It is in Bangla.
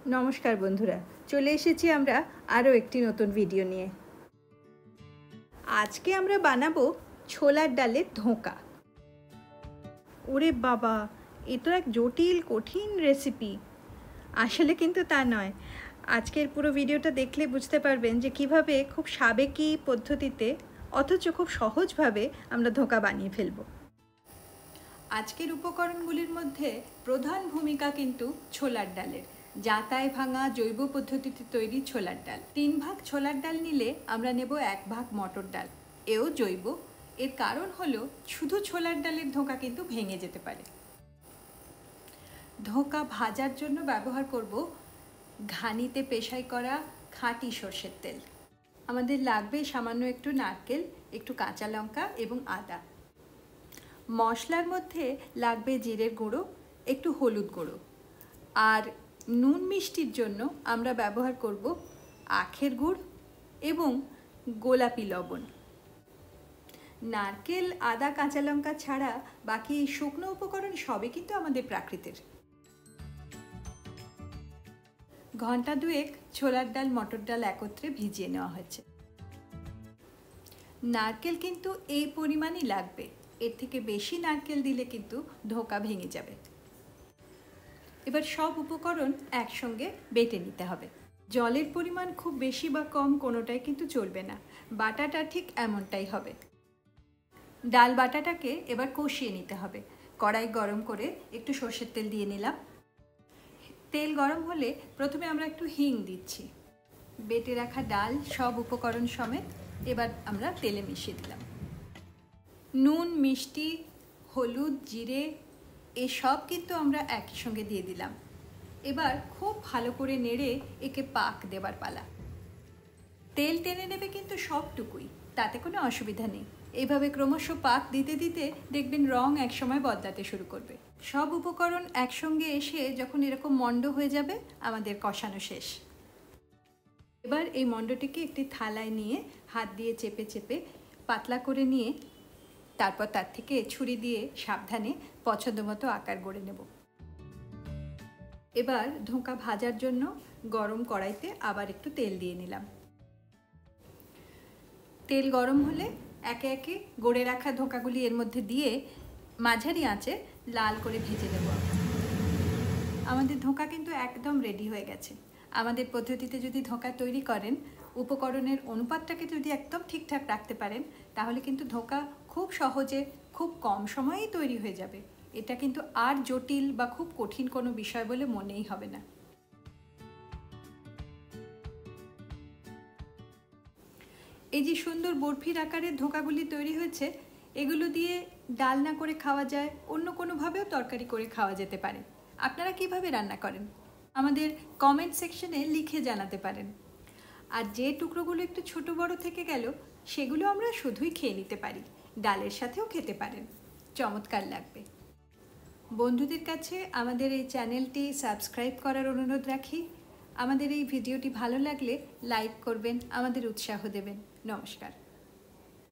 নমস্কার বন্ধুরা, চলে এসেছি আমরা আরও একটি নতুন ভিডিও নিয়ে। আজকে আমরা বানাবো ছোলার ডালের ধোঁকা। ওরে বাবা, এ তো এক জটিল কঠিন রেসিপি। আসলে কিন্তু তা নয়। আজকের পুরো ভিডিওটা দেখলে বুঝতে পারবেন যে কিভাবে খুব সাবেকি পদ্ধতিতে অথচ খুব সহজভাবে আমরা ধোঁকা বানিয়ে ফেলবো। আজকের উপকরণগুলির মধ্যে প্রধান ভূমিকা কিন্তু ছোলার ডালের। জাঁতায় ভাঙা জৈব পদ্ধতিতে তৈরি ছোলার ডাল। 3 ভাগ ছোলার ডাল নিলে আমরা নেব 1 ভাগ মটর ডাল, এও জৈব। এর কারণ হলো শুধু ছোলার ডালের ধোঁকা কিন্তু ভেঙে যেতে পারে। ধোঁকা ভাজার জন্য ব্যবহার করব ঘানিতে পেশাই করা খাঁটি সর্ষের তেল। আমাদের লাগবে সামান্য একটু নারকেল, একটু কাঁচা লঙ্কা এবং আদা। মশলার মধ্যে লাগবে জিরের গুঁড়ো, একটু হলুদ গুঁড়ো, আর নুন মিষ্টির জন্য আমরা ব্যবহার করব আখের গুড় এবং গোলাপি লবণ। নারকেল, আদা, কাঁচা লঙ্কা ছাড়া বাকি এই শুকনো উপকরণ সবই কিন্তু আমাদের প্রাকৃতিক। ঘন্টা দুয়েক ছোলার ডাল মটর ডাল একত্রে ভিজিয়ে নেওয়া হয়েছে। নারকেল কিন্তু এই পরিমাণই লাগবে, এর থেকে বেশি নারকেল দিলে কিন্তু ধোঁকা ভেঙে যাবে। এবার সব উপকরণ একসঙ্গে বেটে নিতে হবে। জলের পরিমাণ খুব বেশি বা কম কোনোটাই কিন্তু চলবে না, বাটাটা ঠিক এমনটাই হবে। ডাল বাটাটাকে এবার কষিয়ে নিতে হবে। কড়াই গরম করে একটু সর্ষের তেল দিয়ে নিলাম। তেল গরম হলে প্রথমে আমরা একটু হিং দিচ্ছি। বেটে রাখা ডাল সব উপকরণ সমেত এবার আমরা তেলে মিশিয়ে দিলাম। নুন, মিষ্টি, হলুদ, জিরে এসব কিন্তু আমরা একই সঙ্গে দিয়ে দিলাম। এবার খুব ভালো করে নেড়ে একে পাক দেবার পালা। তেল টেনে নেবে কিন্তু সবটুকুই, তাতে কোনো অসুবিধা নেই। এইভাবে ক্রমশ পাক দিতে দিতে দেখবেন রং একসময় বদলাতে শুরু করবে। সব উপকরণ একসঙ্গে এসে যখন এরকম মণ্ড হয়ে যাবে, আমাদের কষানো শেষ। এবার এই মণ্ডটিকে একটি থালায় নিয়ে হাত দিয়ে চেপে চেপে পাতলা করে নিয়ে তারপর তার থেকে ছুরি দিয়ে সাবধানে পছন্দ মতো আকার গড়ে নেব। এবার ধোঁকা ভাজার জন্য গরম কড়াইতে আবার একটু তেল দিয়ে নিলাম। তেল গরম হলে একে একে গড়ে রাখা ধোঁকাগুলি এর মধ্যে দিয়ে মাঝারি আঁচে লাল করে ভেজে নেব। আমাদের ধোঁকা কিন্তু একদম রেডি হয়ে গেছে। আমাদের পদ্ধতিতে যদি ধোঁকা তৈরি করেন, উপকরণের অনুপাতটাকে যদি একদম ঠিকঠাক রাখতে পারেন, তাহলে কিন্তু ধোঁকা খুব সহজে খুব কম সময়েই তৈরি হয়ে যাবে। এটা কিন্তু আর জটিল বা খুব কঠিন কোনো বিষয় বলে মনেই হবে না। এই যে সুন্দর বরফির আকারের ধোঁকাগুলি তৈরি হয়েছে, এগুলো দিয়ে ডালনা করে খাওয়া যায়, অন্য কোনোভাবেও তরকারি করে খাওয়া যেতে পারে। আপনারা কিভাবে রান্না করেন আমাদের কমেন্ট সেকশনে লিখে জানাতে পারেন। আর যে টুকরোগুলো একটু ছোট বড় থেকে গেল, সেগুলো আমরা শুধুই খেয়ে নিতে পারি, ডালের সাথেও খেতে পারেন, চমৎকার লাগবে। বন্ধুদের কাছে আমাদের এই চ্যানেলটি সাবস্ক্রাইব করার অনুরোধ রাখি। আমাদের এই ভিডিওটি ভালো লাগলে লাইক করবেন, আমাদের উৎসাহ দেবেন। নমস্কার।